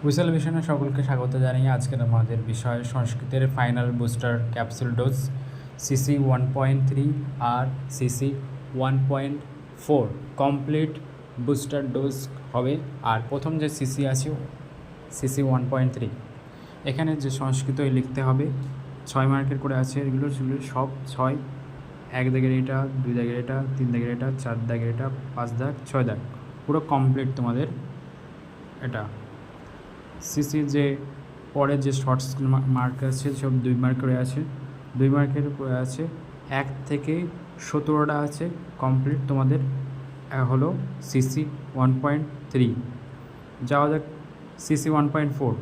Whistle মিশনে সকলকে স্বাগত জানিয়ে আজকের আমাদের বিষয় সংস্কৃতের final booster capsule dose CC 1.3 আর সিসি 1.4 কমপ্লিট বুস্টার ডোজ হবে। আর প্রথম যে সিসি আছে সিসি 1.3, এখানে যে সংস্কৃতই লিখতে হবে 6 মার্কের করে আছে। এগুলো সব 6, 1 দাগের এটা, 2 দাগের এটা, 3 দাগের এটা, 4 দাগের এটা, 5 দাগ, 6 দাগ, পুরো কমপ্লিট তোমাদের এটা। সিসি যে পরের যে শর্টস মার্ক আছে সব 2 মার্ক করে আছে, 2 মার্কের করে আছে 1 থেকে 17টা আছে কমপ্লিট তোমাদের হলো সিসি 1.3। যাওয়া যাক সিসি 1.4।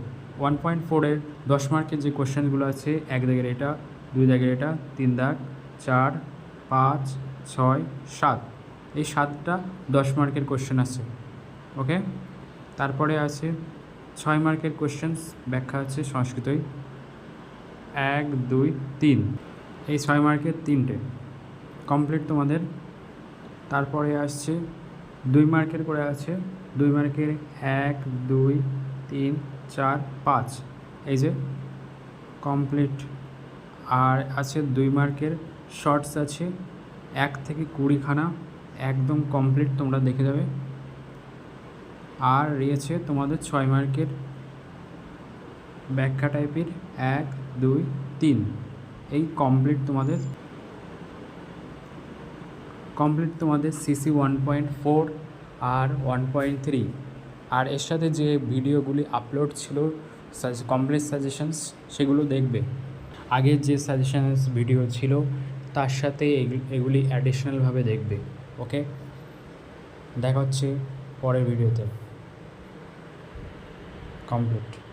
1.4-এর 10 মার্কের যে কোশ্চেনগুলো আছে 1 দাগের এটা, 2 দাগের এটা, 3 দাগ, 4, 5, 6, 7, এই 7টা 10 মার্কের কোশ্চেন আছে। ওকে, তারপরে আছে 6 মার্কের কোশ্চেন্স ব্যাখ্যা আছে সংস্কৃতই 1, 2, 3, এই 6 মার্কের 3টে কমপ্লিট তোমাদের। তারপরে আসছে 2 মার্কের করে আছে, 2 মার্কের 1, 2, 3, 4, 5, এই যে কমপ্লিট। আর আছে 2 মার্কের শর্টস আছে 1 থেকে 20খানা, একদম কমপ্লিট তোমরা দেখে যাবে। আর রয়েছে তোমাদের 6 মার্কের ব্যাখ্যা টাইপের 1, 2, 3, এই কমপ্লিট তোমাদের সিসি 1.4 আর 1.3। আর এর সাথে যে ভিডিওগুলি আপলোড ছিল কমপ্লিট সাজেশনস, সেগুলো দেখবে। আগের যে সাজেশনস ভিডিও ছিল তার সাথে এগুলি অ্যাডিশনালভাবে দেখবে। ওকে, দেখা হচ্ছে পরের ভিডিওতে। কমপ্লিট।